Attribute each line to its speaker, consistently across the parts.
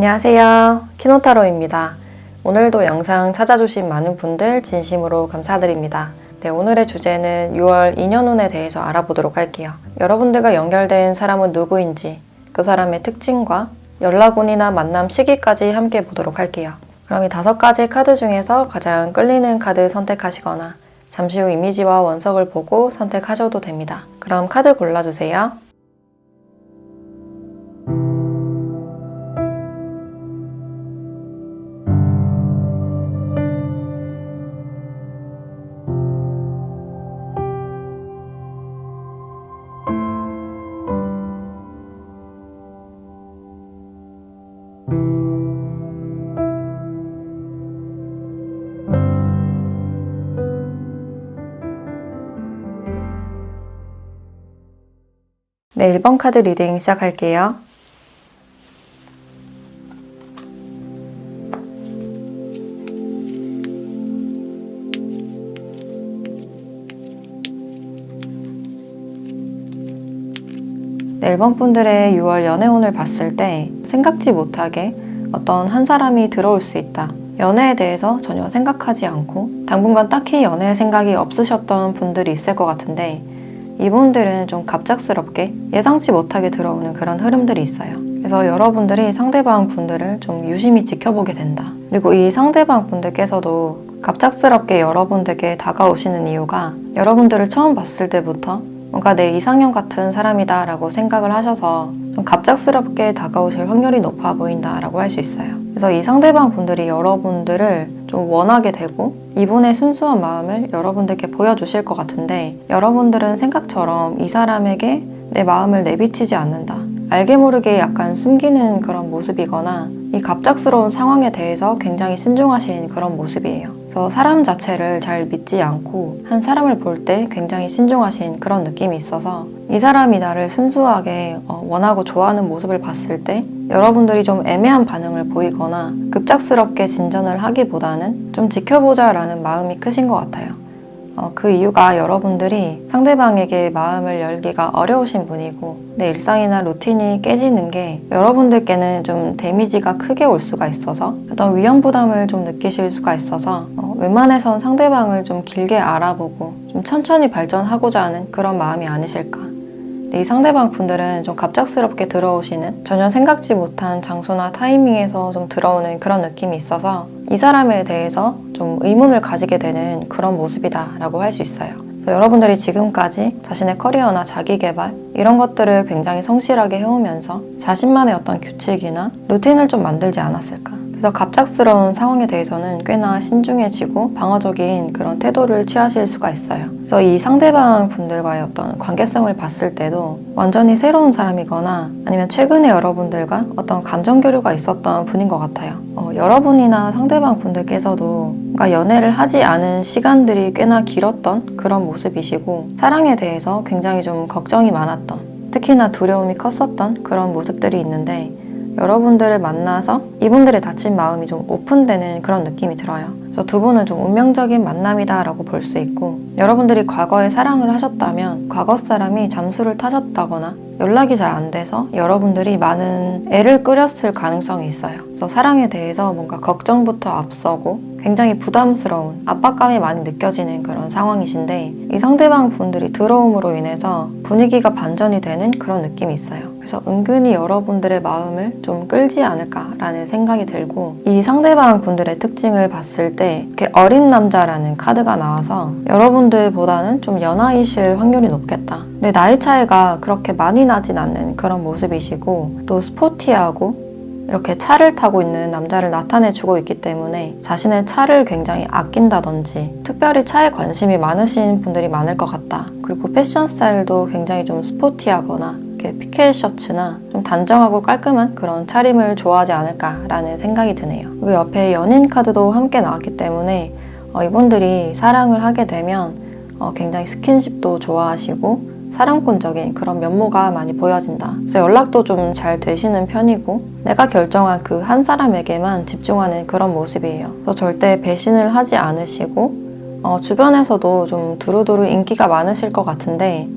Speaker 1: 안녕하세요. 키노타로입니다. 오늘도 영상 찾아주신 많은 분들 진심으로 감사드립니다. 오늘의 주제는 6월 인연운에 대해서 알아보도록 할게요. 여러분들과 연결된 사람은 누구인지, 그 사람의 특징과 연락운이나 만남 시기까지 함께 보도록 할게요. 그럼 이 5가지 카드 중에서 가장 끌리는 카드 선택하시거나 잠시 후 이미지와 원석을 보고 선택하셔도 됩니다. 그럼 카드 골라주세요. 네, 1번 카드 리딩 시작할게요. 네, 1번 분들의 6월 연애운을 봤을 때 생각지 못하게 어떤 한 사람이 들어올 수 있다. 연애에 대해서 전혀 생각하지 않고 당분간 딱히 연애 생각이 없으셨던 분들이 있을 것 같은데 이분들은 좀 갑작스럽게 예상치 못하게 들어오는 그런 흐름들이 있어요. 그래서 여러분들이 상대방 분들을 좀 유심히 지켜보게 된다. 그리고 이 상대방 분들께서도 갑작스럽게 여러분들께 다가오시는 이유가 여러분들을 처음 봤을 때부터 뭔가 내 이상형 같은 사람이다 라고 생각을 하셔서 좀 갑작스럽게 다가오실 확률이 높아 보인다 라고 할 수 있어요. 그래서 이 상대방 분들이 여러분들을 좀 원하게 되고 이분의 순수한 마음을 여러분들께 보여주실 것 같은데 여러분들은 생각처럼 이 사람에게 내 마음을 내비치지 않는다. 알게 모르게 약간 숨기는 그런 모습이거나 이 갑작스러운 상황에 대해서 굉장히 신중하신 그런 모습이에요. 그래서 사람 자체를 잘 믿지 않고 한 사람을 볼 때 굉장히 신중하신 그런 느낌이 있어서 이 사람이 나를 순수하게 원하고 좋아하는 모습을 봤을 때 여러분들이 좀 애매한 반응을 보이거나 급작스럽게 진전을 하기보다는 좀 지켜보자 라는 마음이 크신 것 같아요. 그 이유가 여러분들이 상대방에게 마음을 열기가 어려우신 분이고 내 일상이나 루틴이 깨지는 게 여러분들께는 좀 데미지가 크게 올 수가 있어서 어떤 위험 부담을 좀 느끼실 수가 있어서 웬만해선 상대방을 좀 길게 알아보고 좀 천천히 발전하고자 하는 그런 마음이 아니실까. 이 상대방 분들은 좀 갑작스럽게 들어오시는 전혀 생각지 못한 장소나 타이밍에서 좀 들어오는 그런 느낌이 있어서 이 사람에 대해서 좀 의문을 가지게 되는 그런 모습이다 라고 할 수 있어요. 그래서 여러분들이 지금까지 자신의 커리어나 자기개발 이런 것들을 굉장히 성실하게 해오면서 자신만의 어떤 규칙이나 루틴을 좀 만들지 않았을까. 그래서 갑작스러운 상황에 대해서는 꽤나 신중해지고 방어적인 그런 태도를 취하실 수가 있어요. 그래서 이 상대방 분들과의 어떤 관계성을 봤을 때도 완전히 새로운 사람이거나 아니면 최근에 여러분들과 어떤 감정 교류가 있었던 분인 것 같아요. 여러분이나 상대방 분들께서도 뭔가 연애를 하지 않은 시간들이 꽤나 길었던 그런 모습이시고 사랑에 대해서 굉장히 좀 걱정이 많았던 특히나 두려움이 컸었던 그런 모습들이 있는데 여러분들을 만나서 이분들의 닫힌 마음이 좀 오픈되는 그런 느낌이 들어요. 그래서 두 분은 좀 운명적인 만남이다 라고 볼 수 있고 여러분들이 과거에 사랑을 하셨다면 과거 사람이 잠수를 타셨다거나 연락이 잘 안 돼서 여러분들이 많은 애를 끌었을 가능성이 있어요. 그래서 사랑에 대해서 뭔가 걱정부터 앞서고 굉장히 부담스러운 압박감이 많이 느껴지는 그런 상황이신데 이 상대방 분들이 들어옴으로 인해서 분위기가 반전이 되는 그런 느낌이 있어요. 그래서 은근히 여러분들의 마음을 좀 끌지 않을까라는 생각이 들고 이 상대방 분들의 특징을 봤을 때 이렇게 어린 남자라는 카드가 나와서 여러분들보다는 좀 연하이실 확률이 높겠다. 근데 나이 차이가 그렇게 많이 나진 않는 그런 모습이시고 또 스포티하고 이렇게 차를 타고 있는 남자를 나타내주고 있기 때문에 자신의 차를 굉장히 아낀다든지 특별히 차에 관심이 많으신 분들이 많을 것 같다. 그리고 패션 스타일도 굉장히 좀 스포티하거나 이렇게 피켓 셔츠나 좀 단정하고 깔끔한 그런 차림을 좋아하지 않을까라는 생각이 드네요. 그리고 옆에 연인 카드도 함께 나왔기 때문에 이분들이 사랑을 하게 되면 굉장히 스킨십도 좋아하시고 사랑꾼적인 그런 면모가 많이 보여진다. 그래서 연락도 좀 잘 되시는 편이고 내가 결정한 그 한 사람에게만 집중하는 그런 모습이에요. 그래서 절대 배신을 하지 않으시고 주변에서도 좀 두루두루 인기가 많으실 것 같은데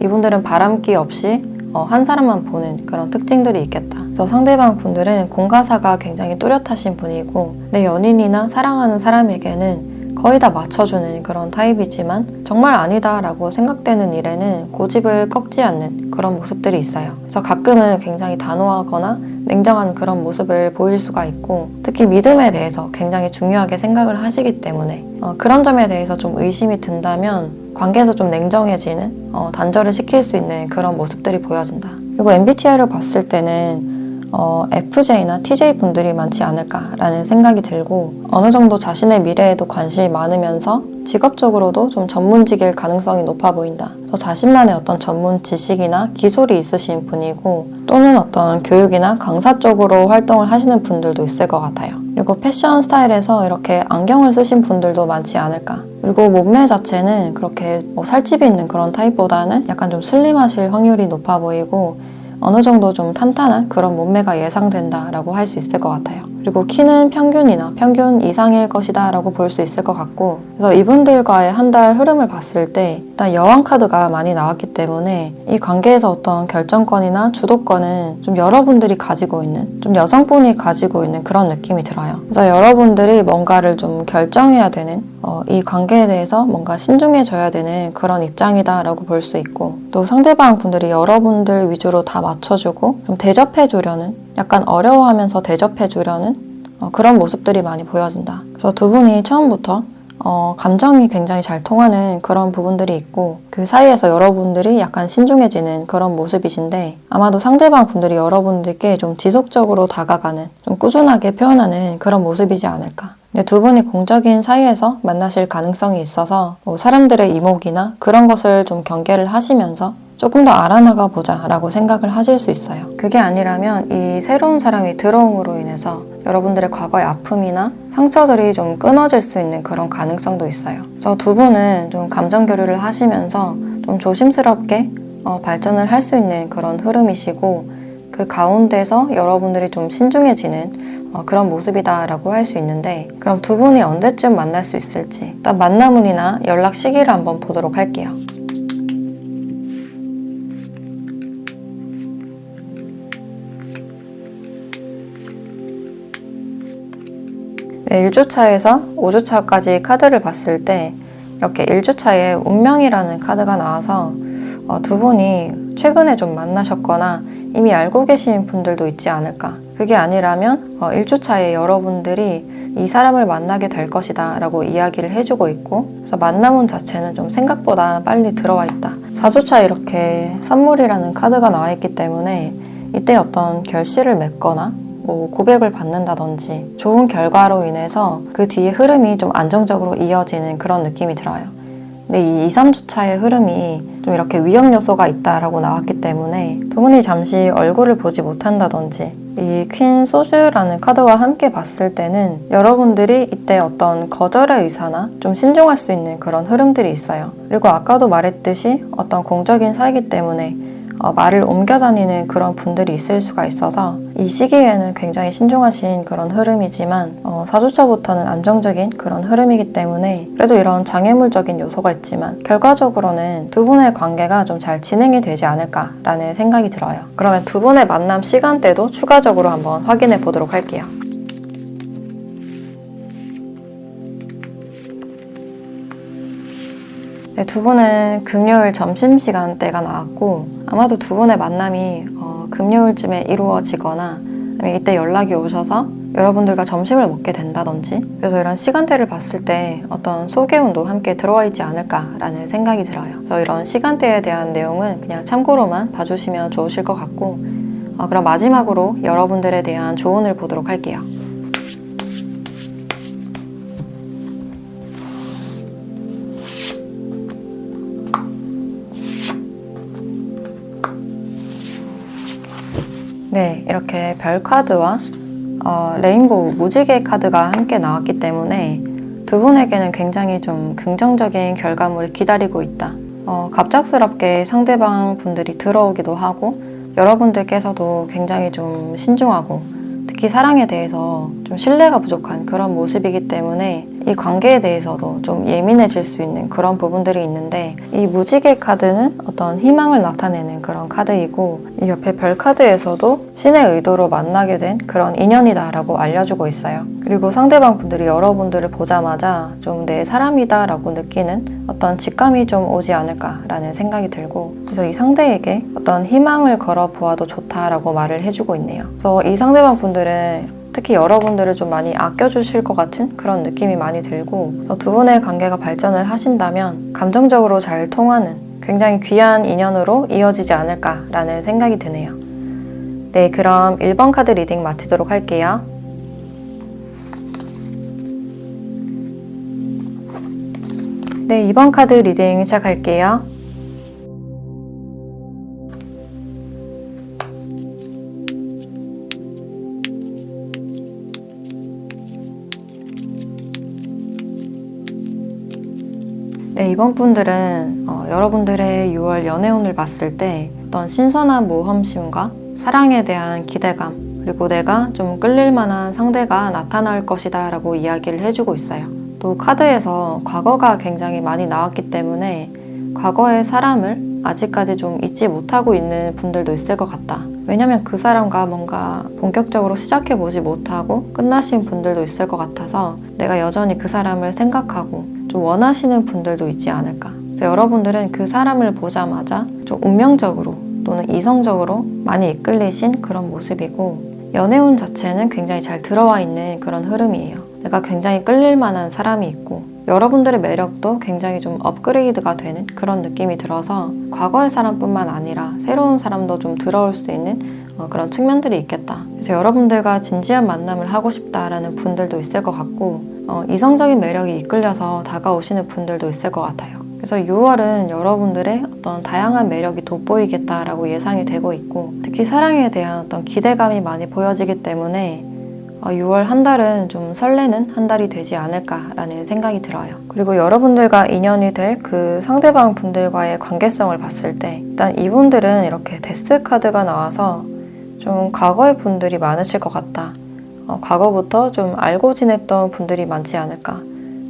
Speaker 1: 이분들은 바람기 없이 한 사람만 보는 그런 특징들이 있겠다. 그래서 상대방 분들은 공과사가 굉장히 뚜렷하신 분이고 내 연인이나 사랑하는 사람에게는 거의 다 맞춰주는 그런 타입이지만 정말 아니다라고 생각되는 일에는 고집을 꺾지 않는 그런 모습들이 있어요. 그래서 가끔은 굉장히 단호하거나 냉정한 그런 모습을 보일 수가 있고 특히 믿음에 대해서 굉장히 중요하게 생각을 하시기 때문에 그런 점에 대해서 좀 의심이 든다면 관계에서 좀 냉정해지는 단절을 시킬 수 있는 그런 모습들이 보여진다. 그리고 MBTI를 봤을 때는 FJ나 TJ 분들이 많지 않을까라는 생각이 들고 어느 정도 자신의 미래에도 관심이 많으면서 직업적으로도 좀 전문직일 가능성이 높아 보인다. 또 자신만의 어떤 전문 지식이나 기술이 있으신 분이고 또는 어떤 교육이나 강사 쪽으로 활동을 하시는 분들도 있을 것 같아요. 그리고 패션 스타일에서 이렇게 안경을 쓰신 분들도 많지 않을까. 그리고 몸매 자체는 그렇게 살집이 있는 그런 타입보다는 약간 좀 슬림하실 확률이 높아 보이고 어느 정도 좀 탄탄한 그런 몸매가 예상된다라고 할 수 있을 것 같아요. 그리고 키는 평균이나 평균 이상일 것이다 라고 볼 수 있을 것 같고 그래서 이분들과의 한 달 흐름을 봤을 때 일단 여왕 카드가 많이 나왔기 때문에 이 관계에서 어떤 결정권이나 주도권은 좀 여러분들이 가지고 있는 좀 여성분이 가지고 있는 그런 느낌이 들어요. 그래서 여러분들이 뭔가를 좀 결정해야 되는 이 관계에 대해서 뭔가 신중해져야 되는 그런 입장이다 라고 볼 수 있고 또 상대방 분들이 여러분들 위주로 다 맞춰주고 좀 대접해주려는 약간 어려워하면서 대접해주려는 그런 모습들이 많이 보여진다. 그래서 두 분이 처음부터 감정이 굉장히 잘 통하는 그런 부분들이 있고 그 사이에서 여러분들이 약간 신중해지는 그런 모습이신데 아마도 상대방 분들이 여러분들께 좀 지속적으로 다가가는 좀 꾸준하게 표현하는 그런 모습이지 않을까. 근데 두 분이 공적인 사이에서 만나실 가능성이 있어서 사람들의 이목이나 그런 것을 좀 경계를 하시면서 조금 더 알아나가 보자 라고 생각을 하실 수 있어요. 그게 아니라면 이 새로운 사람이 들어옴으로 인해서 여러분들의 과거의 아픔이나 상처들이 좀 끊어질 수 있는 그런 가능성도 있어요. 그래서 두 분은 좀 감정 교류를 하시면서 좀 조심스럽게 발전을 할 수 있는 그런 흐름이시고 그 가운데서 여러분들이 좀 신중해지는 그런 모습이다라고 할 수 있는데 그럼 두 분이 언제쯤 만날 수 있을지 일단 만남운이나 연락 시기를 한번 보도록 할게요. 네, 1주차에서 5주차까지 카드를 봤을 때 이렇게 1주차에 운명이라는 카드가 나와서 두 분이 최근에 좀 만나셨거나 이미 알고 계신 분들도 있지 않을까. 그게 아니라면 1주차에 여러분들이 이 사람을 만나게 될 것이다 라고 이야기를 해주고 있고 그래서 만남운 자체는 좀 생각보다 빨리 들어와 있다. 4주차 이렇게 선물이라는 카드가 나와 있기 때문에 이때 어떤 결실을 맺거나 고백을 받는다든지 좋은 결과로 인해서 그 뒤에 흐름이 좀 안정적으로 이어지는 그런 느낌이 들어요. 근데 이 2, 3주차의 흐름이 좀 이렇게 위험 요소가 있다라고 나왔기 때문에 두 분이 잠시 얼굴을 보지 못한다든지 이 퀸 소주라는 카드와 함께 봤을 때는 여러분들이 이때 어떤 거절의 의사나 좀 신중할 수 있는 그런 흐름들이 있어요. 그리고 아까도 말했듯이 어떤 공적인 사이기 때문에 말을 옮겨 다니는 그런 분들이 있을 수가 있어서 이 시기에는 굉장히 신중하신 그런 흐름이지만 4주차부터는 안정적인 그런 흐름이기 때문에 그래도 이런 장애물적인 요소가 있지만 결과적으로는 두 분의 관계가 좀 잘 진행이 되지 않을까라는 생각이 들어요. 그러면 두 분의 만남 시간대도 추가적으로 한번 확인해 보도록 할게요. 네, 두 분은 금요일 점심시간대가 나왔고 아마도 두 분의 만남이 금요일쯤에 이루어지거나 아니면 이때 연락이 오셔서 여러분들과 점심을 먹게 된다든지 그래서 이런 시간대를 봤을 때 어떤 소개운도 함께 들어와 있지 않을까라는 생각이 들어요. 그래서 이런 시간대에 대한 내용은 그냥 참고로만 봐주시면 좋으실 것 같고 그럼 마지막으로 여러분들에 대한 조언을 보도록 할게요. 네, 이렇게 별 카드와 레인보우 무지개 카드가 함께 나왔기 때문에 두 분에게는 굉장히 좀 긍정적인 결과물이 기다리고 있다. 갑작스럽게 상대방 분들이 들어오기도 하고 여러분들께서도 굉장히 좀 신중하고 특히 사랑에 대해서 좀 신뢰가 부족한 그런 모습이기 때문에 이 관계에 대해서도 좀 예민해질 수 있는 그런 부분들이 있는데, 이 무지개 카드는 어떤 희망을 나타내는 그런 카드이고, 이 옆에 별 카드에서도 신의 의도로 만나게 된 그런 인연이다 라고 알려주고 있어요. 그리고 상대방 분들이 여러분들을 보자마자 좀 내 사람이다 라고 느끼는 어떤 직감이 좀 오지 않을까라는 생각이 들고, 그래서 이 상대에게 어떤 희망을 걸어보아도 좋다라고 말을 해주고 있네요. 그래서 이 상대방 분들은 특히 여러분들을 좀 많이 아껴주실 것 같은 그런 느낌이 많이 들고, 그래서 두 분의 관계가 발전을 하신다면 감정적으로 잘 통하는 굉장히 귀한 인연으로 이어지지 않을까라는 생각이 드네요. 네, 그럼 1번 카드 리딩 마치도록 할게요. 네, 2번 카드 리딩 시작할게요. 네, 이번 분들은 여러분들의 6월 연애운을 봤을 때 어떤 신선한 모험심과 사랑에 대한 기대감, 그리고 내가 좀 끌릴 만한 상대가 나타날 것이다 라고 이야기를 해주고 있어요. 또 카드에서 과거가 굉장히 많이 나왔기 때문에 과거의 사람을 아직까지 좀 잊지 못하고 있는 분들도 있을 것 같다. 왜냐면 그 사람과 뭔가 본격적으로 시작해보지 못하고 끝나신 분들도 있을 것 같아서 내가 여전히 그 사람을 생각하고 좀 원하시는 분들도 있지 않을까. 그래서 여러분들은 그 사람을 보자마자 좀 운명적으로 또는 이성적으로 많이 이끌리신 그런 모습이고, 연애운 자체는 굉장히 잘 들어와 있는 그런 흐름이에요. 내가 굉장히 끌릴 만한 사람이 있고 여러분들의 매력도 굉장히 좀 업그레이드가 되는 그런 느낌이 들어서 과거의 사람뿐만 아니라 새로운 사람도 좀 들어올 수 있는 그런 측면들이 있겠다. 그래서 여러분들과 진지한 만남을 하고 싶다라는 분들도 있을 것 같고, 이성적인 매력이 이끌려서 다가오시는 분들도 있을 것 같아요. 그래서 6월은 여러분들의 어떤 다양한 매력이 돋보이겠다라고 예상이 되고 있고, 특히 사랑에 대한 어떤 기대감이 많이 보여지기 때문에 6월 한 달은 좀 설레는 한 달이 되지 않을까라는 생각이 들어요. 그리고 여러분들과 인연이 될 그 상대방 분들과의 관계성을 봤을 때 일단 이분들은 이렇게 데스 카드가 나와서 좀 과거의 분들이 많으실 것 같다. 과거부터 좀 알고 지냈던 분들이 많지 않을까.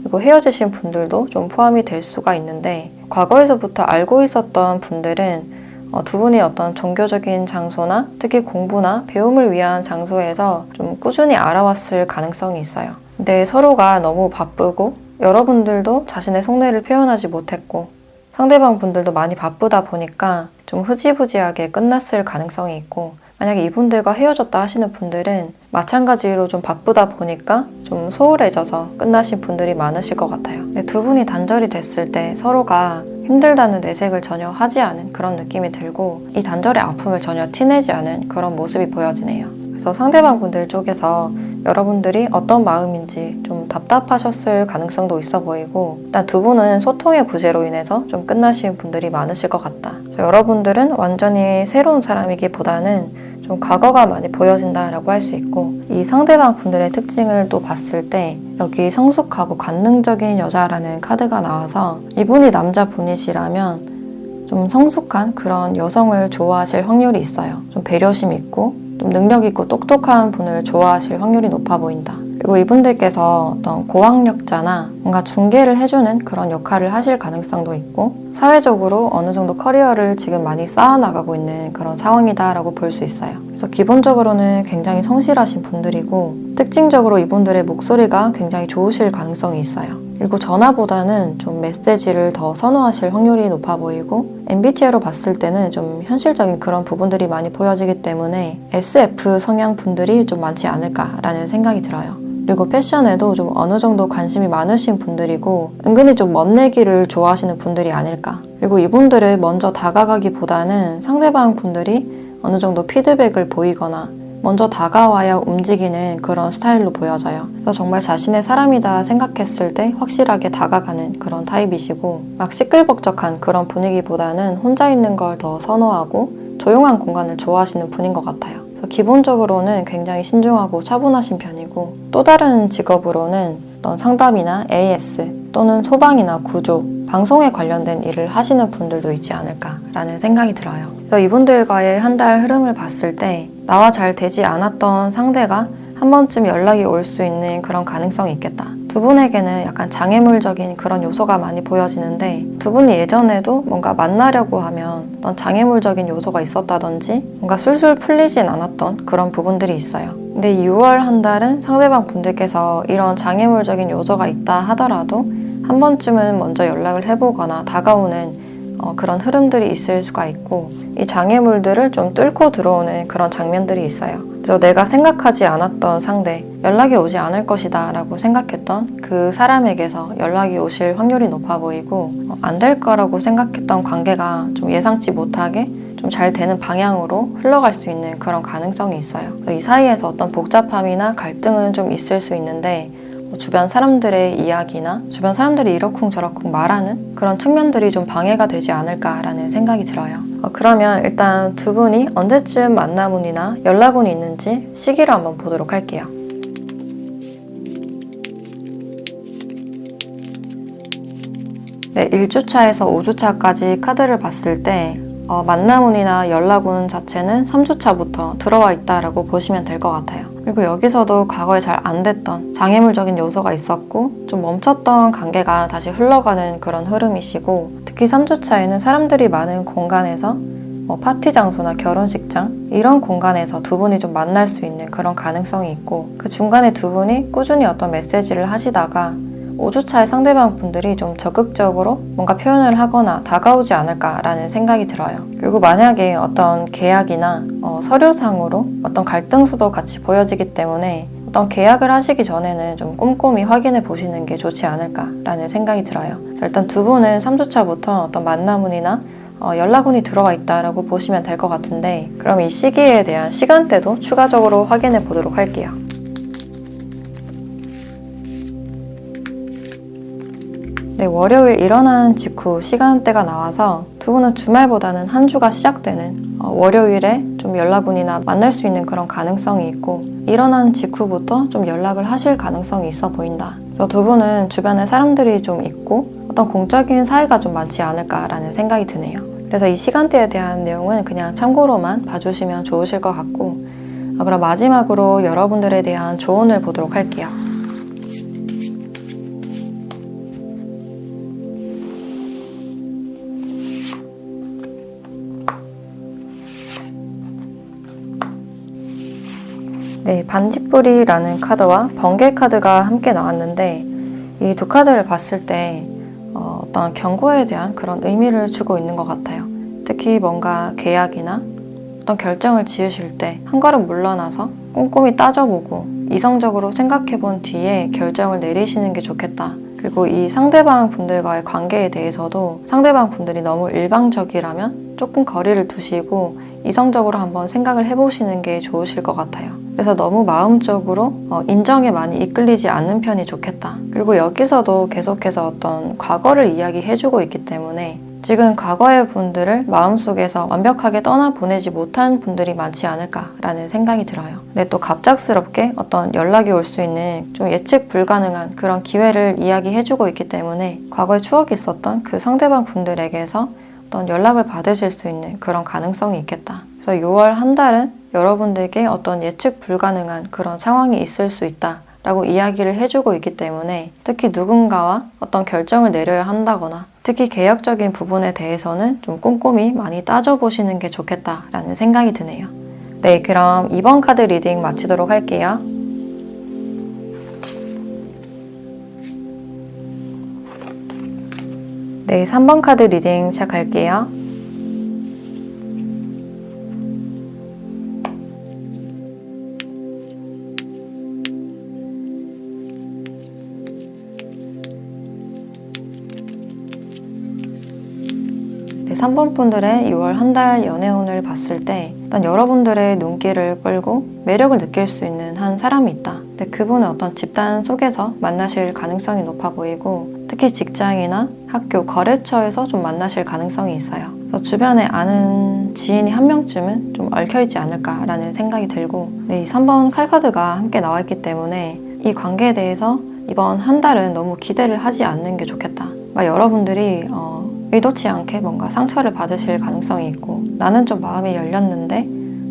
Speaker 1: 그리고 헤어지신 분들도 좀 포함이 될 수가 있는데, 과거에서부터 알고 있었던 분들은 두 분이 어떤 종교적인 장소나 특히 공부나 배움을 위한 장소에서 좀 꾸준히 알아왔을 가능성이 있어요. 근데 서로가 너무 바쁘고 여러분들도 자신의 속내를 표현하지 못했고 상대방 분들도 많이 바쁘다 보니까 좀 흐지부지하게 끝났을 가능성이 있고, 만약에 이분들과 헤어졌다 하시는 분들은 마찬가지로 좀 바쁘다 보니까 좀 소홀해져서 끝나신 분들이 많으실 것 같아요. 근데 두 분이 단절이 됐을 때 서로가 힘들다는 내색을 전혀 하지 않은 그런 느낌이 들고, 이 단절의 아픔을 전혀 티내지 않은 그런 모습이 보여지네요. 그래서 상대방 분들 쪽에서 여러분들이 어떤 마음인지 좀 답답하셨을 가능성도 있어 보이고, 일단 두 분은 소통의 부재로 인해서 좀 끝나신 분들이 많으실 것 같다. 그래서 여러분들은 완전히 새로운 사람이기보다는 좀 과거가 많이 보여진다라고 할 수 있고, 이 상대방 분들의 특징을 또 봤을 때 여기 성숙하고 관능적인 여자라는 카드가 나와서 이분이 남자분이시라면 좀 성숙한 그런 여성을 좋아하실 확률이 있어요. 좀 배려심 있고 좀 능력 있고 똑똑한 분을 좋아하실 확률이 높아 보인다. 그리고 이분들께서 어떤 고학력자나 뭔가 중개를 해주는 그런 역할을 하실 가능성도 있고, 사회적으로 어느 정도 커리어를 지금 많이 쌓아나가고 있는 그런 상황이다라고 볼 수 있어요. 그래서 기본적으로는 굉장히 성실하신 분들이고, 특징적으로 이분들의 목소리가 굉장히 좋으실 가능성이 있어요. 그리고 전화보다는 좀 메시지를 더 선호하실 확률이 높아 보이고, MBTI로 봤을 때는 좀 현실적인 그런 부분들이 많이 보여지기 때문에 SF 성향 분들이 좀 많지 않을까라는 생각이 들어요. 그리고 패션에도 좀 어느 정도 관심이 많으신 분들이고, 은근히 좀 멋내기를 좋아하시는 분들이 아닐까. 그리고 이분들을 먼저 다가가기보다는 상대방 분들이 어느 정도 피드백을 보이거나 먼저 다가와야 움직이는 그런 스타일로 보여져요. 그래서 정말 자신의 사람이다 생각했을 때 확실하게 다가가는 그런 타입이시고, 막 시끌벅적한 그런 분위기보다는 혼자 있는 걸 더 선호하고 조용한 공간을 좋아하시는 분인 것 같아요. 그래서 기본적으로는 굉장히 신중하고 차분하신 편이고, 또 다른 직업으로는 어떤 상담이나 AS 또는 소방이나 구조, 방송에 관련된 일을 하시는 분들도 있지 않을까라는 생각이 들어요. 그래서 이분들과의 한 달 흐름을 봤을 때 나와 잘 되지 않았던 상대가 한 번쯤 연락이 올 수 있는 그런 가능성이 있겠다. 두 분에게는 약간 장애물적인 그런 요소가 많이 보여지는데 두 분이 예전에도 뭔가 만나려고 하면 어떤 장애물적인 요소가 있었다든지 뭔가 술술 풀리진 않았던 그런 부분들이 있어요. 근데 6월 한 달은 상대방 분들께서 이런 장애물적인 요소가 있다 하더라도 한 번쯤은 먼저 연락을 해보거나 다가오는 그런 흐름들이 있을 수가 있고 이 장애물들을 좀 뚫고 들어오는 그런 장면들이 있어요. 그래서 내가 생각하지 않았던 상대, 연락이 오지 않을 것이다 라고 생각했던 그 사람에게서 연락이 오실 확률이 높아 보이고 안 될 거라고 생각했던 관계가 좀 예상치 못하게 좀 잘 되는 방향으로 흘러갈 수 있는 그런 가능성이 있어요. 이 사이에서 어떤 복잡함이나 갈등은 좀 있을 수 있는데 주변 사람들의 이야기나 주변 사람들이 이러쿵저러쿵 말하는 그런 측면들이 좀 방해가 되지 않을까라는 생각이 들어요. 그러면 일단 두 분이 언제쯤 만남운이나 연락운이 있는지 시기를 한번 보도록 할게요. 네, 1주차에서 5주차까지 카드를 봤을 때 만남운이나 연락운 자체는 3주차부터 들어와 있다라고 보시면 될 것 같아요. 그리고 여기서도 과거에 잘 안 됐던 장애물적인 요소가 있었고 좀 멈췄던 관계가 다시 흘러가는 그런 흐름이시고 특히 3주차에는 사람들이 많은 공간에서 파티 장소나 결혼식장 이런 공간에서 두 분이 좀 만날 수 있는 그런 가능성이 있고 그 중간에 두 분이 꾸준히 어떤 메시지를 하시다가 5주차의 상대방 분들이 좀 적극적으로 뭔가 표현을 하거나 다가오지 않을까라는 생각이 들어요. 그리고 만약에 어떤 계약이나 서류상으로 어떤 갈등수도 같이 보여지기 때문에 어떤 계약을 하시기 전에는 좀 꼼꼼히 확인해 보시는 게 좋지 않을까라는 생각이 들어요. 자, 일단 두 분은 3주차부터 어떤 만남운이나 연락운이 들어와 있다라고 보시면 될 것 같은데 그럼 이 시기에 대한 시간대도 추가적으로 확인해 보도록 할게요. 네, 월요일 일어난 직후 시간대가 나와서 두 분은 주말보다는 한 주가 시작되는 월요일에 좀 연락운이나 만날 수 있는 그런 가능성이 있고 일어난 직후부터 좀 연락을 하실 가능성이 있어 보인다. 그래서 두 분은 주변에 사람들이 좀 있고 어떤 공적인 사이가 좀 많지 않을까라는 생각이 드네요. 그래서 이 시간대에 대한 내용은 그냥 참고로만 봐주시면 좋으실 것 같고 그럼 마지막으로 여러분들에 대한 조언을 보도록 할게요. 네, 반딧불이라는 카드와 번개 카드가 함께 나왔는데 이 두 카드를 봤을 때 어떤 경고에 대한 그런 의미를 주고 있는 것 같아요. 특히 뭔가 계약이나 어떤 결정을 지으실 때 한 걸음 물러나서 꼼꼼히 따져보고 이성적으로 생각해 본 뒤에 결정을 내리시는 게 좋겠다. 그리고 이 상대방 분들과의 관계에 대해서도 상대방 분들이 너무 일방적이라면 조금 거리를 두시고 이성적으로 한번 생각을 해보시는 게 좋으실 것 같아요. 그래서 너무 마음적으로 인정에 많이 이끌리지 않는 편이 좋겠다. 그리고 여기서도 계속해서 어떤 과거를 이야기해주고 있기 때문에 지금 과거의 분들을 마음속에서 완벽하게 떠나보내지 못한 분들이 많지 않을까라는 생각이 들어요. 근데 또 갑작스럽게 어떤 연락이 올 수 있는 좀 예측 불가능한 그런 기회를 이야기해주고 있기 때문에 과거에 추억이 있었던 그 상대방 분들에게서 어떤 연락을 받으실 수 있는 그런 가능성이 있겠다. 그래서 6월 한 달은 여러분들께 어떤 예측 불가능한 그런 상황이 있을 수 있다 라고 이야기를 해주고 있기 때문에 특히 누군가와 어떤 결정을 내려야 한다거나 특히 계약적인 부분에 대해서는 좀 꼼꼼히 많이 따져보시는 게 좋겠다라는 생각이 드네요. 네, 그럼 이번 카드 리딩 마치도록 할게요. 네, 3번 카드 리딩 시작할게요. 네, 3번 분들의 6월 한 달 연애운을 봤을 때 일단 여러분들의 눈길을 끌고 매력을 느낄 수 있는 한 사람이 있다. 근데 그분은 어떤 집단 속에서 만나실 가능성이 높아 보이고 특히 직장이나 학교, 거래처에서 좀 만나실 가능성이 있어요. 그래서 주변에 아는 지인이 한 명쯤은 좀 얽혀있지 않을까라는 생각이 들고 네, 이 3번 칼카드가 함께 나와 있기 때문에 이 관계에 대해서 이번 한 달은 너무 기대를 하지 않는 게 좋겠다. 그러니까 여러분들이 의도치 않게 뭔가 상처를 받으실 가능성이 있고 나는 좀 마음이 열렸는데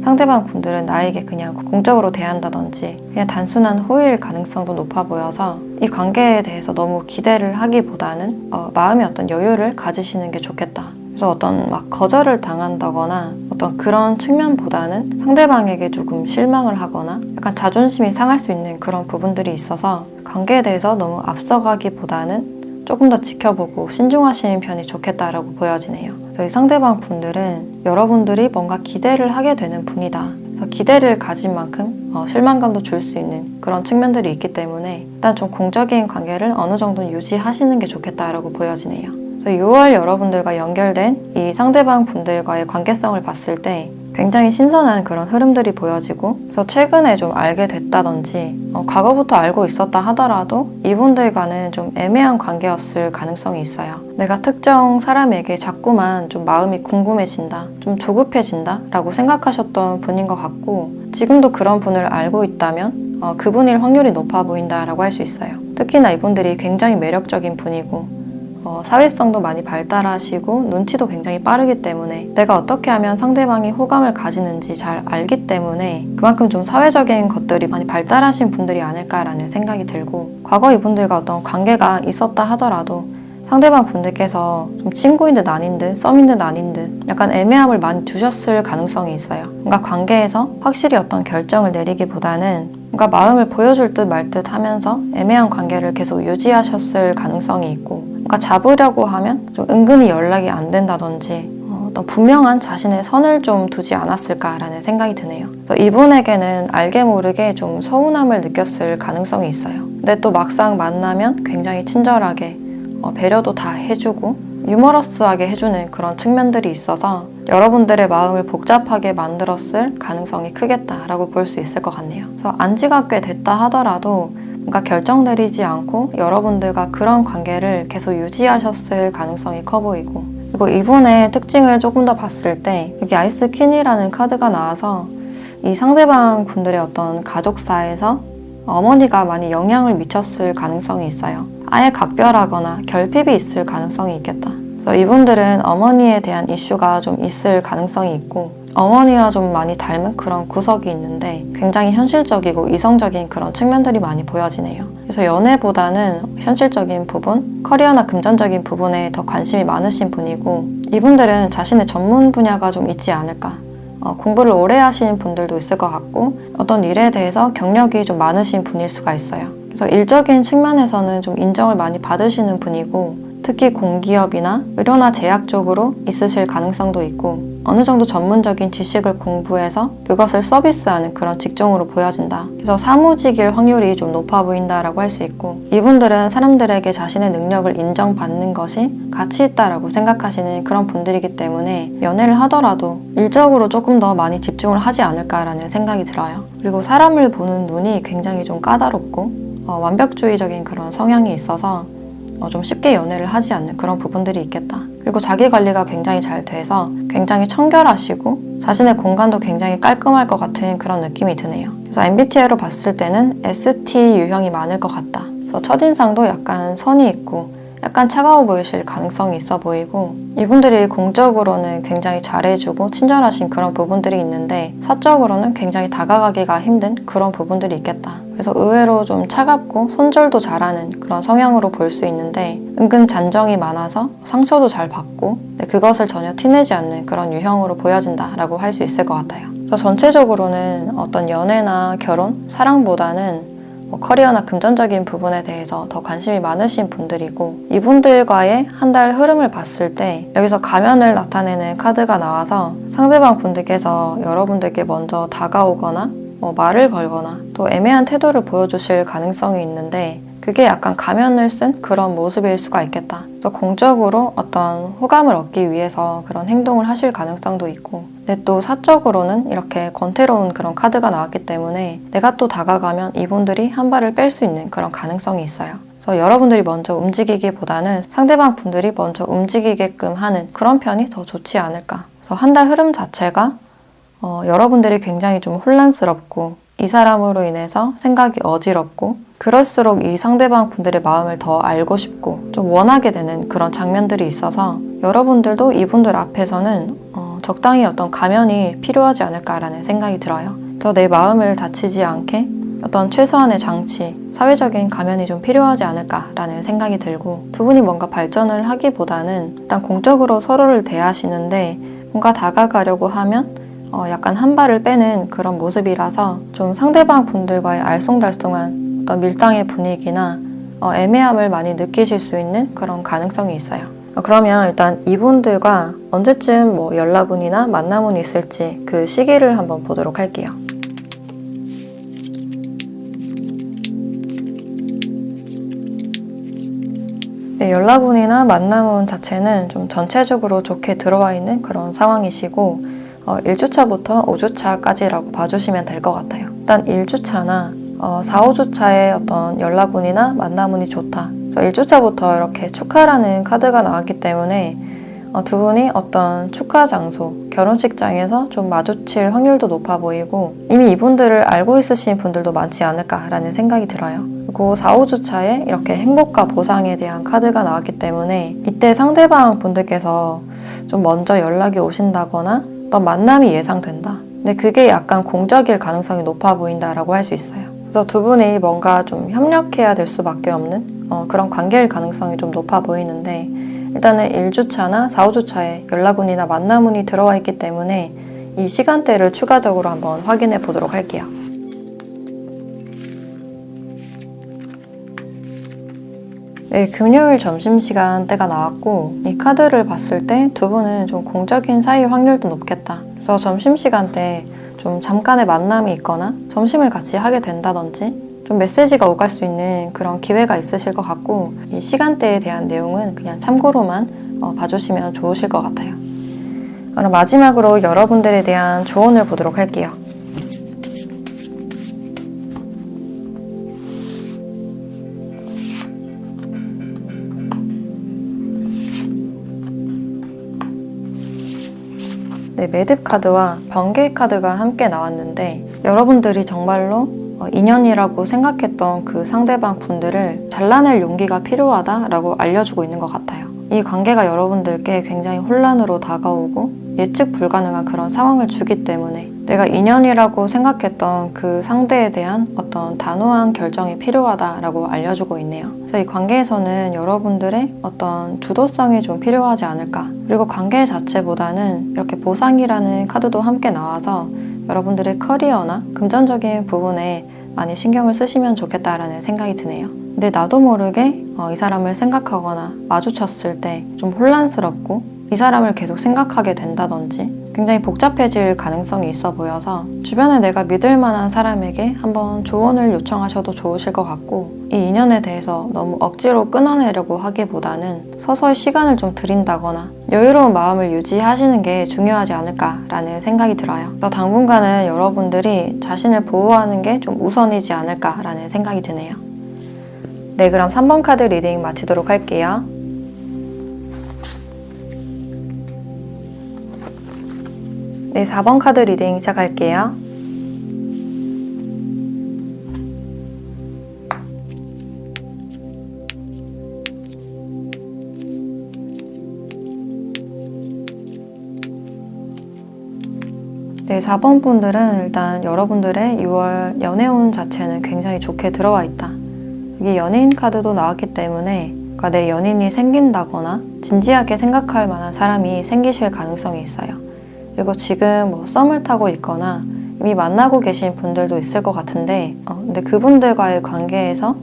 Speaker 1: 상대방 분들은 나에게 그냥 공적으로 대한다든지 그냥 단순한 호의일 가능성도 높아 보여서 이 관계에 대해서 너무 기대를 하기보다는 마음의 어떤 여유를 가지시는 게 좋겠다. 그래서 어떤 막 거절을 당한다거나 어떤 그런 측면보다는 상대방에게 조금 실망을 하거나 약간 자존심이 상할 수 있는 그런 부분들이 있어서 관계에 대해서 너무 앞서가기보다는 조금 더 지켜보고 신중하시는 편이 좋겠다라고 보여지네요. 그래서 이 상대방 분들은 여러분들이 뭔가 기대를 하게 되는 분이다. 그래서 기대를 가진 만큼 실망감도 줄 수 있는 그런 측면들이 있기 때문에 일단 좀 공적인 관계를 어느 정도 유지하시는 게 좋겠다라고 보여지네요. 그래서 6월 여러분들과 연결된 이 상대방 분들과의 관계성을 봤을 때 굉장히 신선한 그런 흐름들이 보여지고 그래서 최근에 좀 알게 됐다든지 과거부터 알고 있었다 하더라도 이분들과는 좀 애매한 관계였을 가능성이 있어요. 내가 특정 사람에게 자꾸만 좀 마음이 궁금해진다, 좀 조급해진다 라고 생각하셨던 분인 것 같고 지금도 그런 분을 알고 있다면 그분일 확률이 높아 보인다라고 할 수 있어요. 특히나 이분들이 굉장히 매력적인 분이고 사회성도 많이 발달하시고 눈치도 굉장히 빠르기 때문에 내가 어떻게 하면 상대방이 호감을 가지는지 잘 알기 때문에 그만큼 좀 사회적인 것들이 많이 발달하신 분들이 아닐까라는 생각이 들고 과거 이분들과 어떤 관계가 있었다 하더라도 상대방 분들께서 좀 친구인 듯 아닌 듯 썸인 듯 아닌 듯 약간 애매함을 많이 주셨을 가능성이 있어요. 뭔가 관계에서 확실히 어떤 결정을 내리기보다는 뭔가 마음을 보여줄 듯 말 듯 하면서 애매한 관계를 계속 유지하셨을 가능성이 있고 뭔가 잡으려고 하면 좀 은근히 연락이 안 된다든지 어떤 분명한 자신의 선을 좀 두지 않았을까라는 생각이 드네요. 그래서 이분에게는 알게 모르게 좀 서운함을 느꼈을 가능성이 있어요. 근데 또 막상 만나면 굉장히 친절하게 배려도 다 해주고 유머러스하게 해주는 그런 측면들이 있어서 여러분들의 마음을 복잡하게 만들었을 가능성이 크겠다라고 볼 수 있을 것 같네요. 그래서 안지가 꽤 됐다 하더라도 뭔가 결정 내리지 않고 여러분들과 그런 관계를 계속 유지하셨을 가능성이 커 보이고 그리고 이분의 특징을 조금 더 봤을 때 여기 아이스 퀸이라는 카드가 나와서 이 상대방 분들의 어떤 가족사에서 어머니가 많이 영향을 미쳤을 가능성이 있어요. 아예 각별하거나 결핍이 있을 가능성이 있겠다. 그래서 이분들은 어머니에 대한 이슈가 좀 있을 가능성이 있고 어머니와 좀 많이 닮은 그런 구석이 있는데 굉장히 현실적이고 이성적인 그런 측면들이 많이 보여지네요. 그래서 연애보다는 현실적인 부분, 커리어나 금전적인 부분에 더 관심이 많으신 분이고 이분들은 자신의 전문 분야가 좀 있지 않을까. 공부를 오래 하시는 분들도 있을 것 같고 어떤 일에 대해서 경력이 좀 많으신 분일 수가 있어요. 그래서 일적인 측면에서는 좀 인정을 많이 받으시는 분이고 특히 공기업이나 의료나 제약 쪽으로 있으실 가능성도 있고 어느 정도 전문적인 지식을 공부해서 그것을 서비스하는 그런 직종으로 보여진다. 그래서 사무직일 확률이 좀 높아 보인다라고 할 수 있고 이분들은 사람들에게 자신의 능력을 인정받는 것이 가치 있다라고 생각하시는 그런 분들이기 때문에 연애를 하더라도 일적으로 조금 더 많이 집중을 하지 않을까라는 생각이 들어요. 그리고 사람을 보는 눈이 굉장히 좀 까다롭고 완벽주의적인 그런 성향이 있어서 좀 쉽게 연애를 하지 않는 그런 부분들이 있겠다. 그리고 자기 관리가 굉장히 잘 돼서 굉장히 청결하시고 자신의 공간도 굉장히 깔끔할 것 같은 그런 느낌이 드네요. 그래서 MBTI로 봤을 때는 ST 유형이 많을 것 같다. 그래서 첫인상도 약간 선이 있고 약간 차가워 보이실 가능성이 있어 보이고 이분들이 공적으로는 굉장히 잘해주고 친절하신 그런 부분들이 있는데 사적으로는 굉장히 다가가기가 힘든 그런 부분들이 있겠다. 그래서 의외로 좀 차갑고 손절도 잘하는 그런 성향으로 볼 수 있는데 은근 잔정이 많아서 상처도 잘 받고 그것을 전혀 티내지 않는 그런 유형으로 보여진다라고 할 수 있을 것 같아요. 그래서 전체적으로는 어떤 연애나 결혼, 사랑보다는 커리어나 금전적인 부분에 대해서 더 관심이 많으신 분들이고 이분들과의 한 달 흐름을 봤을 때 여기서 가면을 나타내는 카드가 나와서 상대방 분들께서 여러분들께 먼저 다가오거나 말을 걸거나 또 애매한 태도를 보여주실 가능성이 있는데 그게 약간 가면을 쓴 그런 모습일 수가 있겠다. 그래서 공적으로 어떤 호감을 얻기 위해서 그런 행동을 하실 가능성도 있고 근데 또 사적으로는 이렇게 권태로운 그런 카드가 나왔기 때문에 내가 또 다가가면 이분들이 한 발을 뺄 수 있는 그런 가능성이 있어요. 그래서 여러분들이 먼저 움직이기보다는 상대방 분들이 먼저 움직이게끔 하는 그런 편이 더 좋지 않을까. 그래서 한 달 흐름 자체가 여러분들이 굉장히 좀 혼란스럽고 이 사람으로 인해서 생각이 어지럽고 그럴수록 이 상대방 분들의 마음을 더 알고 싶고 좀 원하게 되는 그런 장면들이 있어서 여러분들도 이분들 앞에서는 적당히 어떤 가면이 필요하지 않을까라는 생각이 들어요. 그래서 내 마음을 다치지 않게 어떤 최소한의 장치, 사회적인 가면이 좀 필요하지 않을까라는 생각이 들고, 두 분이 뭔가 발전을 하기보다는 일단 공적으로 서로를 대하시는데 뭔가 다가가려고 하면 약간 한 발을 빼는 그런 모습이라서 좀 상대방 분들과의 알쏭달쏭한 어떤 밀당의 분위기나 애매함을 많이 느끼실 수 있는 그런 가능성이 있어요. 그러면 일단 이분들과 언제쯤 연락운이나 만남운이 있을지 그 시기를 한번 보도록 할게요. 네, 연락운이나 만남운 자체는 좀 전체적으로 좋게 들어와 있는 그런 상황이시고 1주차부터 5주차까지라고 봐주시면 될 것 같아요. 일단 1주차나 4, 5주차에 어떤 연락운이나 만남운이 좋다. 그래서 1주차부터 이렇게 축하라는 카드가 나왔기 때문에 두 분이 어떤 축하 장소, 결혼식장에서 좀 마주칠 확률도 높아 보이고, 이미 이분들을 알고 있으신 분들도 많지 않을까라는 생각이 들어요. 그리고 4, 5주차에 이렇게 행복과 보상에 대한 카드가 나왔기 때문에 이때 상대방 분들께서 좀 먼저 연락이 오신다거나 어떤 만남이 예상된다. 근데 그게 약간 공적일 가능성이 높아 보인다라고 할 수 있어요. 그래서 두 분이 뭔가 좀 협력해야 될 수밖에 없는 그런 관계일 가능성이 좀 높아 보이는데, 일단은 1주차나 4, 5주차에 연락운이나 만남운이 들어와 있기 때문에 이 시간대를 추가적으로 한번 확인해 보도록 할게요. 네, 금요일 점심시간 대가 나왔고, 이 카드를 봤을 때 두 분은 좀 공적인 사이일 확률도 높겠다. 그래서 점심시간 때 좀 잠깐의 만남이 있거나 점심을 같이 하게 된다든지 좀 메시지가 오갈 수 있는 그런 기회가 있으실 것 같고, 이 시간대에 대한 내용은 그냥 참고로만 봐주시면 좋으실 것 같아요. 그럼 마지막으로 여러분들에 대한 조언을 보도록 할게요. 네, 매듭 카드와 번개 카드가 함께 나왔는데, 여러분들이 정말로 인연이라고 생각했던 그 상대방 분들을 잘라낼 용기가 필요하다라고 알려주고 있는 것 같아요. 이 관계가 여러분들께 굉장히 혼란으로 다가오고 예측 불가능한 그런 상황을 주기 때문에 내가 인연이라고 생각했던 그 상대에 대한 어떤 단호한 결정이 필요하다라고 알려주고 있네요. 그래서 이 관계에서는 여러분들의 어떤 주도성이 좀 필요하지 않을까. 그리고 관계 자체보다는 이렇게 보상이라는 카드도 함께 나와서 여러분들의 커리어나 금전적인 부분에 많이 신경을 쓰시면 좋겠다라는 생각이 드네요. 근데 나도 모르게 이 사람을 생각하거나 마주쳤을 때 좀 혼란스럽고 이 사람을 계속 생각하게 된다든지 굉장히 복잡해질 가능성이 있어 보여서 주변에 내가 믿을 만한 사람에게 한번 조언을 요청하셔도 좋으실 것 같고, 이 인연에 대해서 너무 억지로 끊어내려고 하기보다는 서서히 시간을 좀 들인다거나 여유로운 마음을 유지하시는 게 중요하지 않을까라는 생각이 들어요. 그래서 당분간은 여러분들이 자신을 보호하는 게 좀 우선이지 않을까라는 생각이 드네요. 네, 그럼 3번 카드 리딩 마치도록 할게요. 네, 4번 카드 리딩 시작할게요. 네, 4번 분들은 일단 여러분들의 6월 연애운 자체는 굉장히 좋게 들어와 있다. 여기 연인 카드도 나왔기 때문에 그러니까 내 연인이 생긴다거나 진지하게 생각할 만한 사람이 생기실 가능성이 있어요. 그리고 지금 썸을 타고 있거나 이미 만나고 계신 분들도 있을 것 같은데 근데 그분들과의 관계에서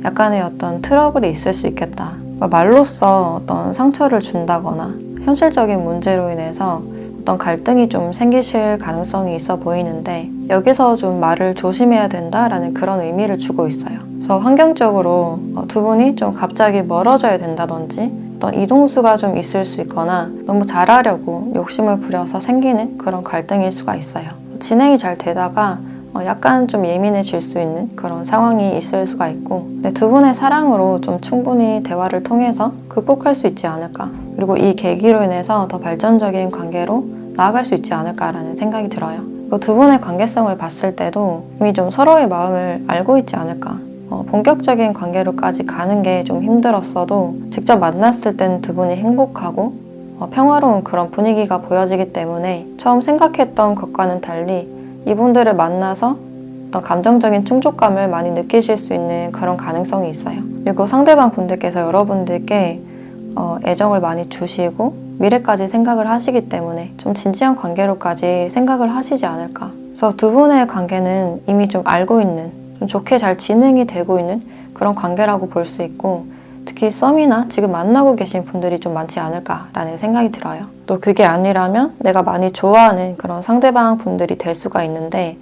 Speaker 1: 약간의 어떤 트러블이 있을 수 있겠다. 그러니까 말로써 어떤 상처를 준다거나 현실적인 문제로 인해서 어떤 갈등이 좀 생기실 가능성이 있어 보이는데, 여기서 좀 말을 조심해야 된다라는 그런 의미를 주고 있어요. 그래서 환경적으로 두 분이 좀 갑자기 멀어져야 된다든지 어떤 이동수가 좀 있을 수 있거나 너무 잘하려고 욕심을 부려서 생기는 그런 갈등일 수가 있어요. 진행이 잘 되다가 약간 좀 예민해질 수 있는 그런 상황이 있을 수가 있고, 근데 두 분의 사랑으로 좀 충분히 대화를 통해서 극복할 수 있지 않을까. 그리고 이 계기로 인해서 더 발전적인 관계로 나아갈 수 있지 않을까라는 생각이 들어요. 그리고 두 분의 관계성을 봤을 때도 이미 좀 서로의 마음을 알고 있지 않을까. 본격적인 관계로까지 가는 게 좀 힘들었어도 직접 만났을 때는 두 분이 행복하고 평화로운 그런 분위기가 보여지기 때문에 처음 생각했던 것과는 달리 이분들을 만나서 어떤 감정적인 충족감을 많이 느끼실 수 있는 그런 가능성이 있어요. 그리고 상대방 분들께서 여러분들께 애정을 많이 주시고 미래까지 생각을 하시기 때문에 좀 진지한 관계로까지 생각을 하시지 않을까. 그래서 두 분의 관계는 이미 좀 알고 있는, 좀 좋게 잘 진행이 되고 있는 그런 관계라고 볼 수 있고, 특히 썸이나 지금 만나고 계신 분들이 좀 많지 않을까라는 생각이 들어요. 또 그게 아니라면 내가 많이 좋아하는 그런 상대방 분들이 될 수가 있는데,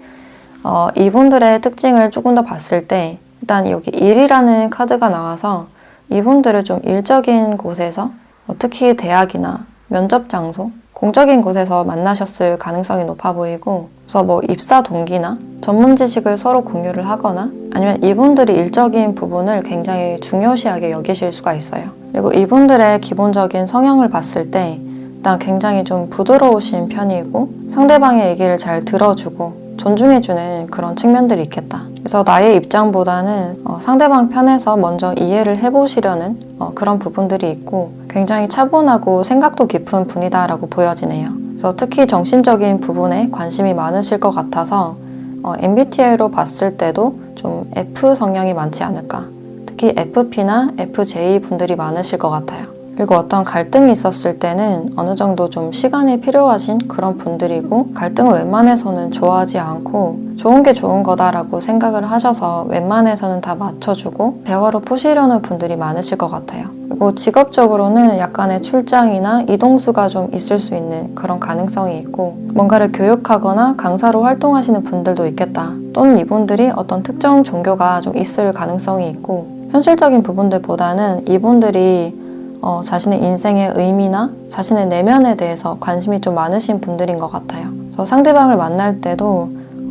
Speaker 1: 이분들의 특징을 조금 더 봤을 때 일단 여기 일이라는 카드가 나와서 이분들을 좀 일적인 곳에서 특히 대학이나 면접 장소, 공적인 곳에서 만나셨을 가능성이 높아 보이고, 그래서 뭐 입사 동기나 전문 지식을 서로 공유를 하거나 아니면 이분들이 일적인 부분을 굉장히 중요시하게 여기실 수가 있어요. 그리고 이분들의 기본적인 성향을 봤을 때 일단 굉장히 좀 부드러우신 편이고 상대방의 얘기를 잘 들어주고 존중해주는 그런 측면들이 있겠다. 그래서 나의 입장보다는 상대방 편에서 먼저 이해를 해보시려는 그런 부분들이 있고 굉장히 차분하고 생각도 깊은 분이다라고 보여지네요. 그래서 특히 정신적인 부분에 관심이 많으실 것 같아서 MBTI로 봤을 때도 좀 F 성향이 많지 않을까. 특히 FP나 FJ 분들이 많으실 것 같아요. 그리고 어떤 갈등이 있었을 때는 어느 정도 좀 시간이 필요하신 그런 분들이고 갈등을 웬만해서는 좋아하지 않고 좋은 게 좋은 거다라고 생각을 하셔서 웬만해서는 다 맞춰주고 대화로 푸시려는 분들이 많으실 것 같아요. 그리고 직업적으로는 약간의 출장이나 이동수가 좀 있을 수 있는 그런 가능성이 있고 뭔가를 교육하거나 강사로 활동하시는 분들도 있겠다. 또는 이분들이 어떤 특정 종교가 좀 있을 가능성이 있고 현실적인 부분들보다는 이분들이 자신의 인생의 의미나 자신의 내면에 대해서 관심이 좀 많으신 분들인 것 같아요. 그래서 상대방을 만날 때도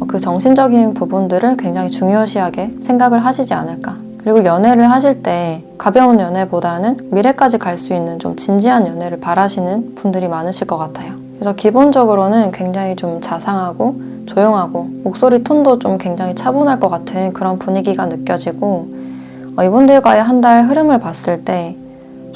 Speaker 1: 그 정신적인 부분들을 굉장히 중요시하게 생각을 하시지 않을까. 그리고 연애를 하실 때 가벼운 연애보다는 미래까지 갈 수 있는 좀 진지한 연애를 바라시는 분들이 많으실 것 같아요. 그래서 기본적으로는 굉장히 좀 자상하고 조용하고 목소리 톤도 좀 굉장히 차분할 것 같은 그런 분위기가 느껴지고 이분들과의 한 달 흐름을 봤을 때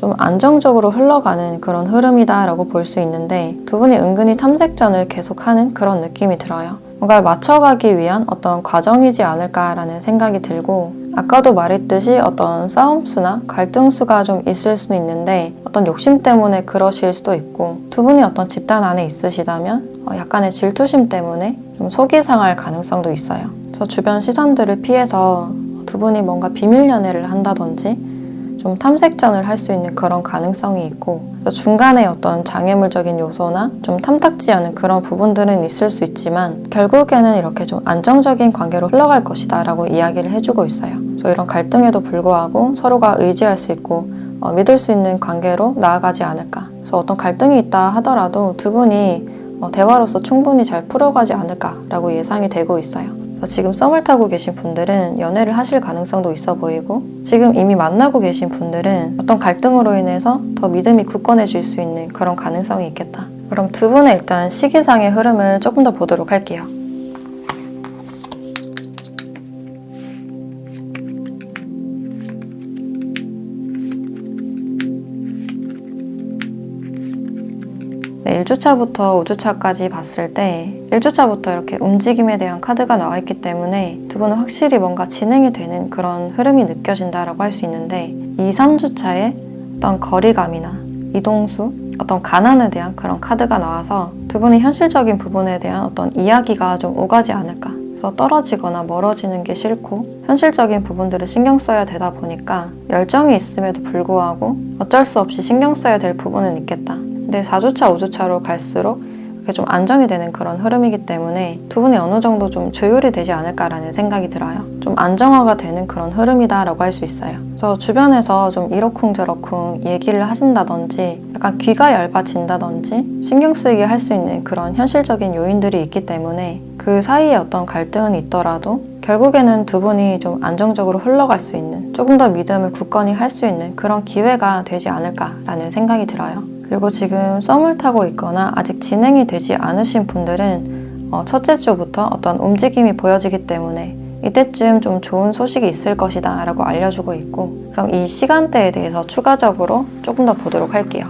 Speaker 1: 좀 안정적으로 흘러가는 그런 흐름이다라고 볼 수 있는데 두 분이 은근히 탐색전을 계속하는 그런 느낌이 들어요. 뭔가를 맞춰가기 위한 어떤 과정이지 않을까라는 생각이 들고 아까도 말했듯이 어떤 싸움수나 갈등수가 좀 있을 수도 있는데 어떤 욕심 때문에 그러실 수도 있고 두 분이 어떤 집단 안에 있으시다면 약간의 질투심 때문에 좀 속이 상할 가능성도 있어요. 그래서 주변 시선들을 피해서 두 분이 뭔가 비밀 연애를 한다든지 좀 탐색전을 할 수 있는 그런 가능성이 있고 중간에 어떤 장애물적인 요소나 좀 탐탁지 않은 그런 부분들은 있을 수 있지만 결국에는 이렇게 좀 안정적인 관계로 흘러갈 것이다 라고 이야기를 해주고 있어요. 그래서 이런 갈등에도 불구하고 서로가 의지할 수 있고 믿을 수 있는 관계로 나아가지 않을까. 그래서 어떤 갈등이 있다 하더라도 두 분이 대화로서 충분히 잘 풀어가지 않을까 라고 예상이 되고 있어요. 지금 썸을 타고 계신 분들은 연애를 하실 가능성도 있어 보이고 지금 이미 만나고 계신 분들은 어떤 갈등으로 인해서 더 믿음이 굳건해질 수 있는 그런 가능성이 있겠다. 그럼 두 분의 일단 시기상의 흐름을 조금 더 보도록 할게요. 네, 1주차부터 5주차까지 봤을 때 1주차부터 이렇게 움직임에 대한 카드가 나와 있기 때문에 두 분은 확실히 뭔가 진행이 되는 그런 흐름이 느껴진다라고 할 수 있는데 2, 3주차에 어떤 거리감이나 이동수, 어떤 가난에 대한 그런 카드가 나와서 두 분이 현실적인 부분에 대한 어떤 이야기가 좀 오가지 않을까. 그래서 떨어지거나 멀어지는 게 싫고 현실적인 부분들을 신경 써야 되다 보니까 열정이 있음에도 불구하고 어쩔 수 없이 신경 써야 될 부분은 있겠다. 근데 4주차, 5주차로 갈수록 이렇게 좀 안정이 되는 그런 흐름이기 때문에 두 분이 어느 정도 좀 조율이 되지 않을까라는 생각이 들어요. 좀 안정화가 되는 그런 흐름이다라고 할 수 있어요. 그래서 주변에서 좀 이러쿵저러쿵 얘기를 하신다든지 약간 귀가 얇아진다든지 신경 쓰이게 할 수 있는 그런 현실적인 요인들이 있기 때문에 그 사이에 어떤 갈등은 있더라도 결국에는 두 분이 좀 안정적으로 흘러갈 수 있는 조금 더 믿음을 굳건히 할 수 있는 그런 기회가 되지 않을까라는 생각이 들어요. 그리고 지금 썸을 타고 있거나 아직 진행이 되지 않으신 분들은 첫째 주부터 어떤 움직임이 보여지기 때문에 이때쯤 좀 좋은 소식이 있을 것이다 라고 알려주고 있고 그럼 이 시간대에 대해서 추가적으로 조금 더 보도록 할게요.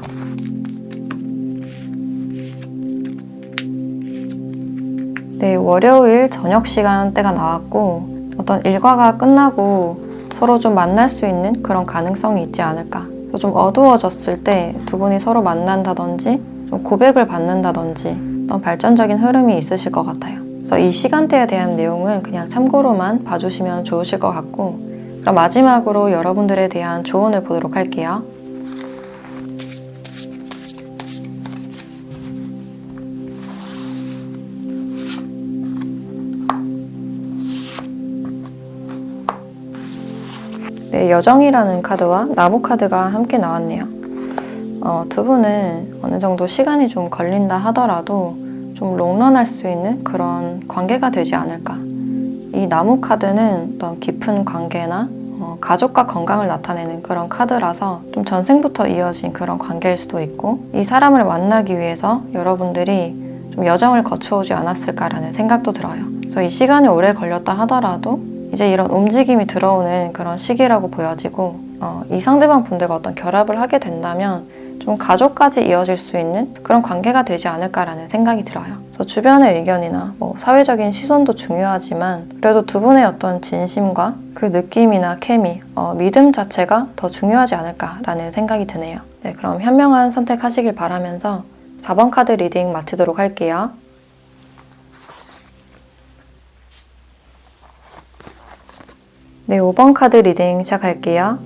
Speaker 1: 네, 월요일 저녁 시간대가 나왔고 어떤 일과가 끝나고 서로 좀 만날 수 있는 그런 가능성이 있지 않을까. 좀 어두워졌을 때 두 분이 서로 만난다든지 좀 고백을 받는다든지 어떤 발전적인 흐름이 있으실 것 같아요. 그래서 이 시간대에 대한 내용은 그냥 참고로만 봐주시면 좋으실 것 같고, 그럼 마지막으로 여러분들에 대한 조언을 보도록 할게요. 네, 여정이라는 카드와 나무 카드가 함께 나왔네요. 두 분은 어느 정도 시간이 좀 걸린다 하더라도 좀 롱런할 수 있는 그런 관계가 되지 않을까. 이 나무 카드는 어떤 깊은 관계나 가족과 건강을 나타내는 그런 카드라서 좀 전생부터 이어진 그런 관계일 수도 있고, 이 사람을 만나기 위해서 여러분들이 좀 여정을 거쳐오지 않았을까라는 생각도 들어요. 그래서 이 시간이 오래 걸렸다 하더라도 이제 이런 움직임이 들어오는 그런 시기라고 보여지고, 이 상대방 분들과 어떤 결합을 하게 된다면 좀 가족까지 이어질 수 있는 그런 관계가 되지 않을까라는 생각이 들어요. 그래서 주변의 의견이나 사회적인 시선도 중요하지만 그래도 두 분의 어떤 진심과 그 느낌이나 케미, 믿음 자체가 더 중요하지 않을까라는 생각이 드네요. 네, 그럼 현명한 선택하시길 바라면서 4번 카드 리딩 마치도록 할게요. 네, 5번 카드 리딩 시작할게요.